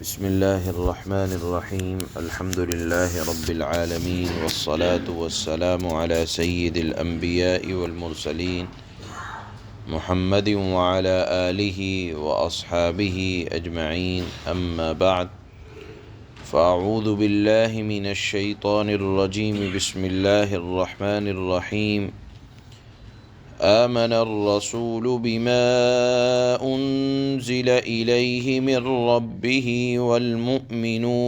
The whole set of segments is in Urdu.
بسم اللہ الرحمن الرحیم الحمد للہ رب العالمین والصلاة والسلام علی سید الانبیاء والمرسلین محمد وعلی آلہ واصحابہ اجمعین اما بعد فاعوذ باللہ من الشیطان الرجیم بسم اللہ الرحمن الرحیم آمن الرسول بما أنزل إليه من ربه والمؤمنون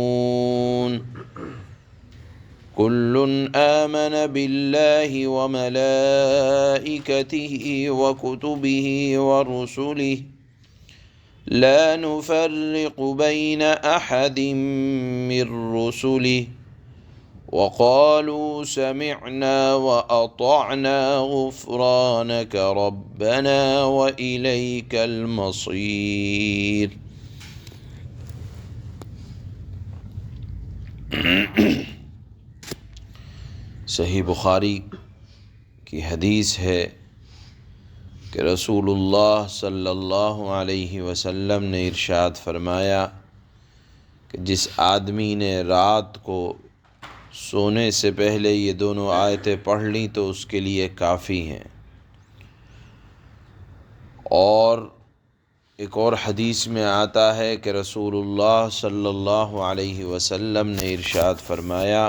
كل آمن بالله وملائكته وكتبه ورسله لا نفرق بين أحد من رسله وقالوا سمعنا وأطعنا غفرانك ربنا وإليك المصير۔ صحیح بخاری کی حدیث ہے کہ رسول اللہ صلی اللہ علیہ وسلم نے ارشاد فرمایا کہ جس آدمی نے رات کو سونے سے پہلے یہ دونوں آیتیں پڑھ لیں تو اس کے لیے کافی ہیں۔ اور ایک اور حدیث میں آتا ہے کہ رسول اللہ صلی اللہ علیہ وسلم نے ارشاد فرمایا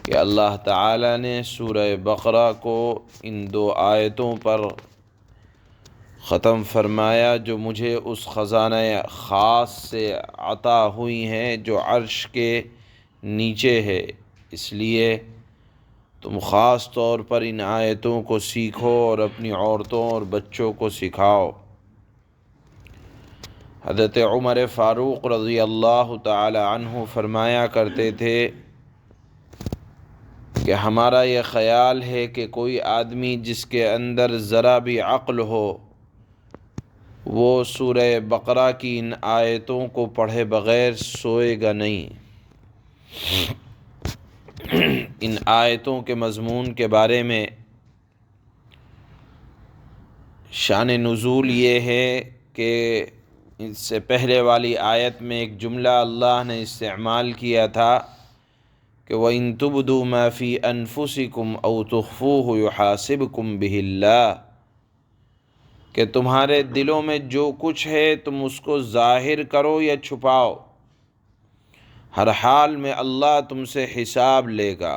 کہ اللہ تعالیٰ نے سورہ بقرہ کو ان دو آیتوں پر ختم فرمایا جو مجھے اس خزانہ خاص سے عطا ہوئی ہیں جو عرش کے نیچے ہے، اس لیے تم خاص طور پر ان آیتوں کو سیکھو اور اپنی عورتوں اور بچوں کو سکھاؤ۔ حضرت عمر فاروق رضی اللہ تعالی عنہ فرمایا کرتے تھے کہ ہمارا یہ خیال ہے کہ کوئی آدمی جس کے اندر ذرا بھی عقل ہو وہ سورہ بقرہ کی ان آیتوں کو پڑھے بغیر سوئے گا نہیں۔ ان آیتوں کے مضمون کے بارے میں شان نزول یہ ہے کہ اس سے پہلے والی آیت میں ایک جملہ اللہ نے استعمال کیا تھا کہ وَإِن تُبْدُوا مَا فِي أَنفُسِكُمْ أَوْ تُخْفُوهُ يُحَاسِبْكُمْ بِهِ اللَّهُ، کہ تمہارے دلوں میں جو کچھ ہے تم اس کو ظاہر کرو یا چھپاؤ، ہر حال میں اللہ تم سے حساب لے گا۔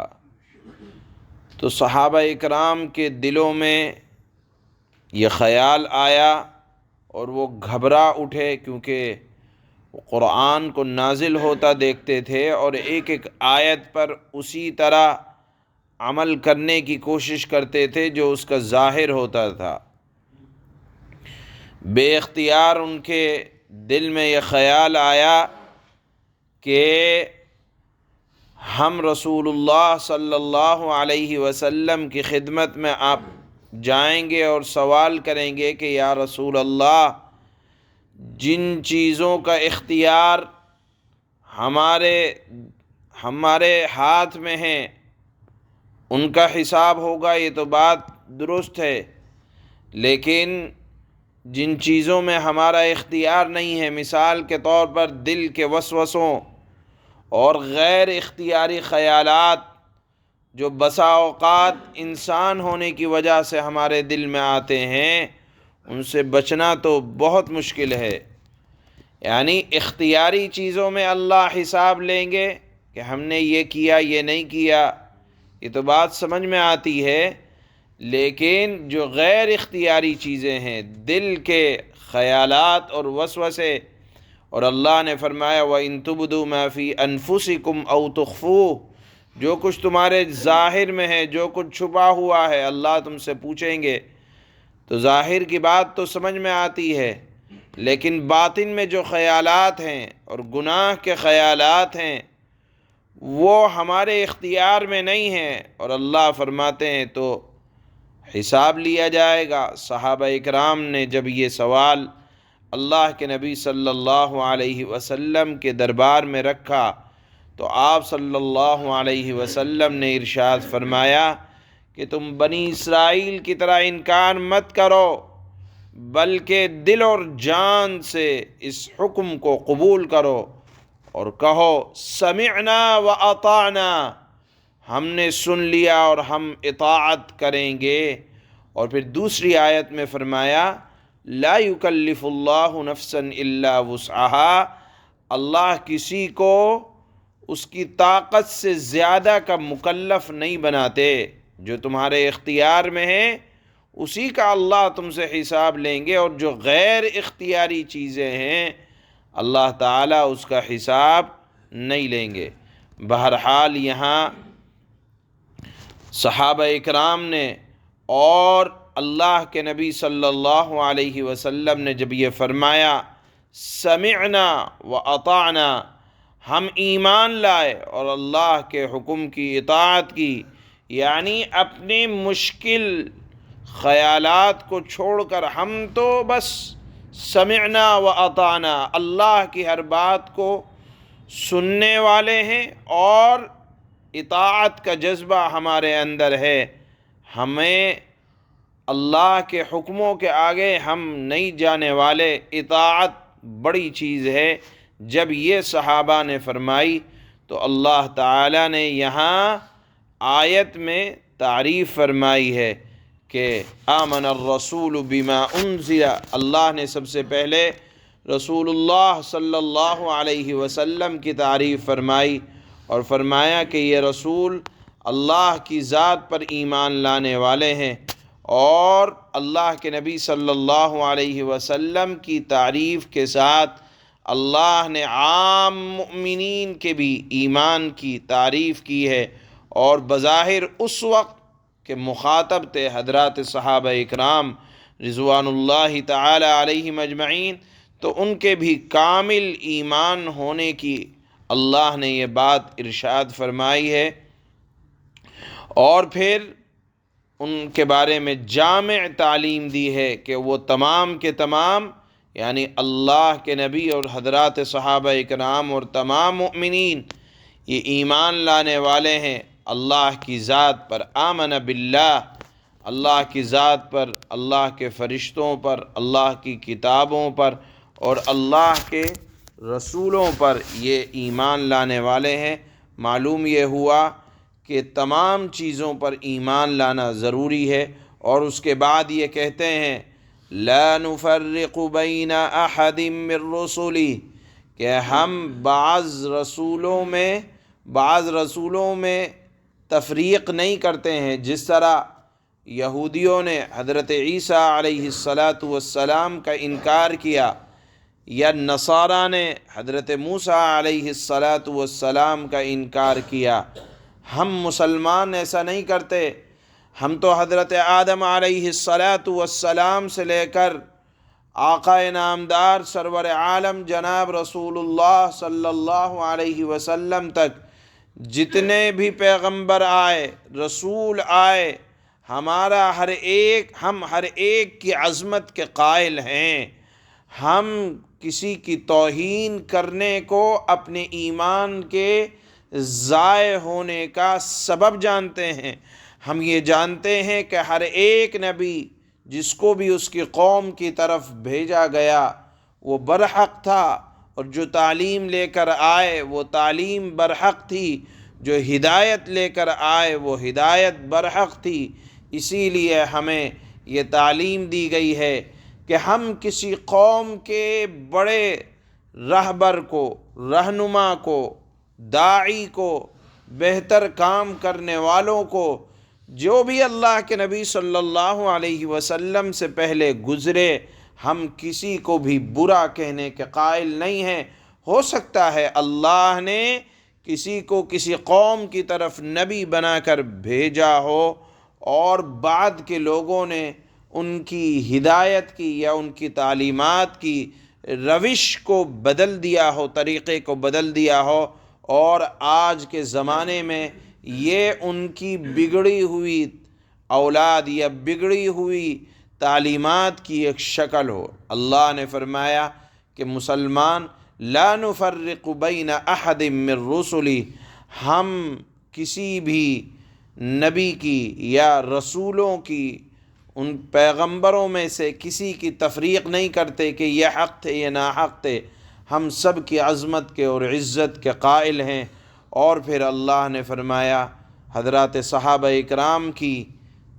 تو صحابہ اکرام کے دلوں میں یہ خیال آیا اور وہ گھبرا اٹھے، کیونکہ وہ قرآن کو نازل ہوتا دیکھتے تھے اور ایک ایک آیت پر اسی طرح عمل کرنے کی کوشش کرتے تھے جو اس کا ظاہر ہوتا تھا۔ بے اختیار ان کے دل میں یہ خیال آیا کہ ہم رسول اللہ صلی اللہ علیہ وسلم کی خدمت میں آپ جائیں گے اور سوال کریں گے کہ یا رسول اللہ، جن چیزوں کا اختیار ہمارے ہاتھ میں ہیں ان کا حساب ہوگا، یہ تو بات درست ہے، لیکن جن چیزوں میں ہمارا اختیار نہیں ہے، مثال کے طور پر دل کے وسوسوں اور غیر اختیاری خیالات جو بسا اوقات انسان ہونے کی وجہ سے ہمارے دل میں آتے ہیں، ان سے بچنا تو بہت مشکل ہے۔ یعنی اختیاری چیزوں میں اللہ حساب لیں گے کہ ہم نے یہ کیا یہ نہیں کیا، یہ تو بات سمجھ میں آتی ہے، لیکن جو غیر اختیاری چیزیں ہیں، دل کے خیالات اور وسوسے، اور اللہ نے فرمایا وَإِن تُبْدُوا مَا فِي أَنفُسِكُمْ أَوْ تُخْفُوهُ، جو کچھ تمہارے ظاہر میں ہے، جو کچھ چھپا ہوا ہے، اللہ تم سے پوچھیں گے۔ تو ظاہر کی بات تو سمجھ میں آتی ہے، لیکن باطن میں جو خیالات ہیں اور گناہ کے خیالات ہیں وہ ہمارے اختیار میں نہیں ہیں، اور اللہ فرماتے ہیں تو حساب لیا جائے گا۔ صحابہ اکرام نے جب یہ سوال اللہ کے نبی صلی اللہ علیہ وسلم کے دربار میں رکھا تو آپ صلی اللہ علیہ وسلم نے ارشاد فرمایا کہ تم بنی اسرائیل کی طرح انکار مت کرو بلکہ دل اور جان سے اس حکم کو قبول کرو اور کہو سمعنا و اطعنا، ہم نے سن لیا اور ہم اطاعت کریں گے۔ اور پھر دوسری آیت میں فرمایا لا یکلف اللہ نفسا الا وسعها، اللہ کسی کو اس کی طاقت سے زیادہ کا مکلف نہیں بناتے، جو تمہارے اختیار میں ہے اسی کا اللہ تم سے حساب لیں گے، اور جو غیر اختیاری چیزیں ہیں اللہ تعالیٰ اس کا حساب نہیں لیں گے۔ بہرحال یہاں صحابہ اکرام نے اور اللہ کے نبی صلی اللہ علیہ وسلم نے جب یہ فرمایا سمعنا و اطعنا، ہم ایمان لائے اور اللہ کے حکم کی اطاعت کی، یعنی اپنے مشکل خیالات کو چھوڑ کر ہم تو بس سمعنا و اطعنا، اللہ کی ہر بات کو سننے والے ہیں اور اطاعت کا جذبہ ہمارے اندر ہے، ہمیں اللہ کے حکموں کے آگے ہم نہیں جانے والے، اطاعت بڑی چیز ہے۔ جب یہ صحابہ نے فرمائی تو اللہ تعالیٰ نے یہاں آیت میں تعریف فرمائی ہے کہ آمن الرسول بما انزل، اللہ نے سب سے پہلے رسول اللہ صلی اللہ علیہ وسلم کی تعریف فرمائی اور فرمایا کہ یہ رسول اللہ کی ذات پر ایمان لانے والے ہیں، اور اللہ کے نبی صلی اللہ علیہ وسلم کی تعریف کے ساتھ اللہ نے عام مؤمنین کے بھی ایمان کی تعریف کی ہے، اور بظاہر اس وقت کہ مخاطب تھے حضرات صحابہ اکرام رضوان اللہ تعالی علیہم اجمعین، تو ان کے بھی کامل ایمان ہونے کی اللہ نے یہ بات ارشاد فرمائی ہے، اور پھر ان کے بارے میں جامع تعلیم دی ہے کہ وہ تمام کے تمام، یعنی اللہ کے نبی اور حضرات صحابہ اکرام اور تمام مؤمنین یہ ایمان لانے والے ہیں اللہ کی ذات پر، آمن باللہ، اللہ کی ذات پر، اللہ کے فرشتوں پر، اللہ کی کتابوں پر اور اللہ کے رسولوں پر یہ ایمان لانے والے ہیں۔ معلوم یہ ہوا کہ تمام چیزوں پر ایمان لانا ضروری ہے، اور اس کے بعد یہ کہتے ہیں لا نفرق بین احد من رسلی، کہ ہم بعض رسولوں میں تفریق نہیں کرتے ہیں، جس طرح یہودیوں نے حضرت عیسیٰ علیہ السلام کا انکار کیا، یا نصارہ نے حضرت موسیٰ علیہ السلام کا انکار کیا۔ ہم مسلمان ایسا نہیں کرتے، ہم تو حضرت آدم علیہ السلام سے لے کر آقا نامدار سرور عالم جناب رسول اللہ صلی اللہ علیہ وسلم تک جتنے بھی پیغمبر آئے، رسول آئے، ہم ہر ایک کی عظمت کے قائل ہیں۔ ہم کسی کی توہین کرنے کو اپنے ایمان کے ضائع ہونے کا سبب جانتے ہیں۔ ہم یہ جانتے ہیں کہ ہر ایک نبی جس کو بھی اس کی قوم کی طرف بھیجا گیا وہ برحق تھا، اور جو تعلیم لے کر آئے وہ تعلیم برحق تھی، جو ہدایت لے کر آئے وہ ہدایت برحق تھی۔ اسی لیے ہمیں یہ تعلیم دی گئی ہے کہ ہم کسی قوم کے بڑے رہبر کو، رہنما کو، داعی کو، بہتر کام کرنے والوں کو، جو بھی اللہ کے نبی صلی اللہ علیہ وسلم سے پہلے گزرے، ہم کسی کو بھی برا کہنے کے قائل نہیں ہیں۔ ہو سکتا ہے اللہ نے کسی کو کسی قوم کی طرف نبی بنا کر بھیجا ہو، اور بعد کے لوگوں نے ان کی ہدایت کی یا ان کی تعلیمات کی روش کو بدل دیا ہو، طریقے کو بدل دیا ہو، اور آج کے زمانے میں یہ ان کی بگڑی ہوئی اولاد یا بگڑی ہوئی تعلیمات کی ایک شکل ہو۔ اللہ نے فرمایا کہ مسلمان لا نفرق بین احد من رسلی، ہم کسی بھی نبی کی یا رسولوں کی ان پیغمبروں میں سے کسی کی تفریق نہیں کرتے کہ یہ حق تھے یہ ناحق تھے، ہم سب کی عظمت کے اور عزت کے قائل ہیں۔ اور پھر اللہ نے فرمایا حضرات صحابہ اکرام کی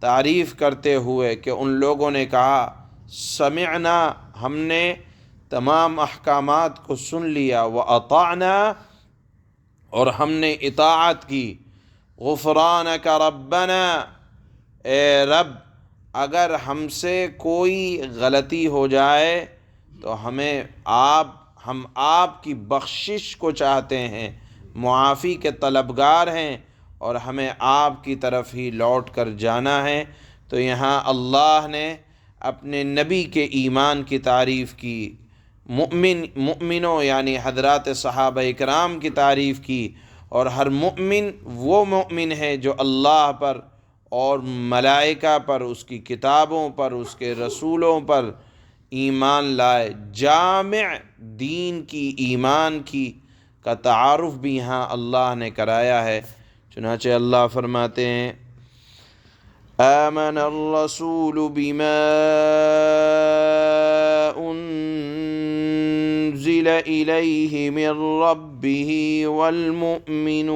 تعریف کرتے ہوئے کہ ان لوگوں نے کہا سمعنا، ہم نے تمام احکامات کو سن لیا، وَأَطَعْنَا، اور ہم نے اطاعت کی، غفرانک ربنا، اے رب اگر ہم سے کوئی غلطی ہو جائے تو ہم آپ کی بخشش کو چاہتے ہیں، معافی کے طلبگار ہیں، اور ہمیں آپ کی طرف ہی لوٹ کر جانا ہے۔ تو یہاں اللہ نے اپنے نبی کے ایمان کی تعریف کی، مؤمنوں یعنی حضرات صحابہ اکرام کی تعریف کی، اور ہر مومن وہ مومن ہے جو اللہ پر اور ملائکہ پر، اس کی کتابوں پر، اس کے رسولوں پر ایمان لائے۔ جامع دین کی، ایمان کی کا تعارف بھی یہاں اللہ نے کرایا ہے۔ چنانچہ اللہ فرماتے ہیں آمن الرسول بما انزل الیہ من ربہ والمؤمنون،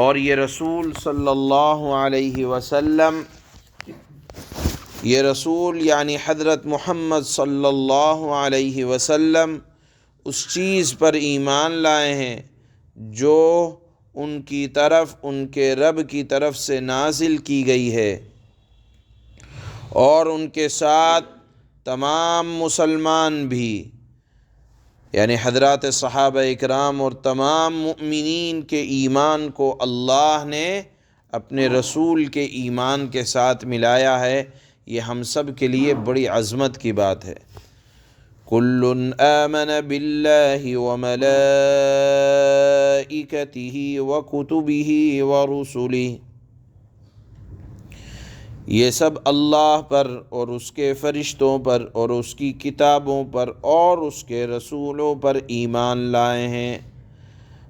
اور یہ رسول صلی اللہ علیہ وسلم، یہ رسول یعنی حضرت محمد صلی اللہ علیہ وسلم اس چیز پر ایمان لائے ہیں جو ان کی طرف، ان کے رب کی طرف سے نازل کی گئی ہے، اور ان کے ساتھ تمام مسلمان بھی، یعنی حضرات صحابہ اکرام اور تمام مؤمنین کے ایمان کو اللہ نے اپنے رسول کے ایمان کے ساتھ ملایا ہے۔ یہ ہم سب کے لیے بڑی عظمت کی بات ہے۔ کل آمن باللہ وملائکتہ وکتبہ ورسلہ، یہ سب اللہ پر اور اس کے فرشتوں پر اور اس کی کتابوں پر اور اس کے رسولوں پر ایمان لائے ہیں۔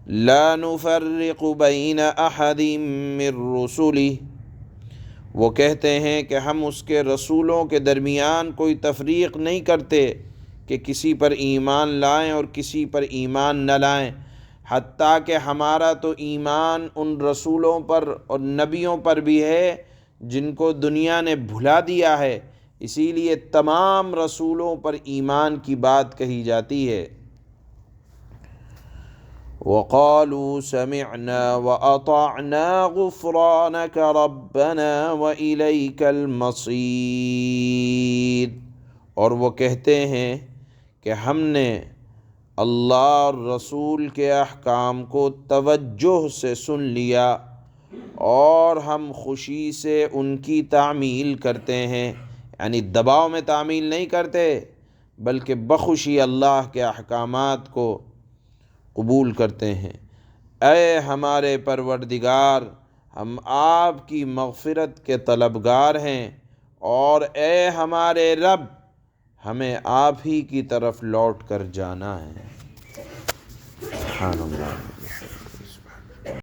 لا نفرق بین احد من رسلہ، وہ کہتے ہیں کہ ہم اس کے رسولوں کے درمیان کوئی تفریق نہیں کرتے کہ کسی پر ایمان لائیں اور کسی پر ایمان نہ لائیں، حتیٰ کہ ہمارا تو ایمان ان رسولوں پر اور نبیوں پر بھی ہے جن کو دنیا نے بھلا دیا ہے، اسی لیے تمام رسولوں پر ایمان کی بات کہی جاتی ہے۔ وَقَالُوا سَمِعْنَا وَأَطَعْنَا غُفْرَانَكَ رَبَّنَا وَإِلَيْكَ الْمَصِيرُ، اور وہ کہتے ہیں کہ ہم نے اللہ اور رسول کے احکام کو توجہ سے سن لیا اور ہم خوشی سے ان کی تعمیل کرتے ہیں، یعنی دباؤ میں تعمیل نہیں کرتے بلکہ بخوشی اللہ کے احکامات کو قبول کرتے ہیں۔ اے ہمارے پروردگار، ہم آپ کی مغفرت کے طلبگار ہیں، اور اے ہمارے رب، ہمیں آپ ہی کی طرف لوٹ کر جانا ہے۔ سبحان اللہ۔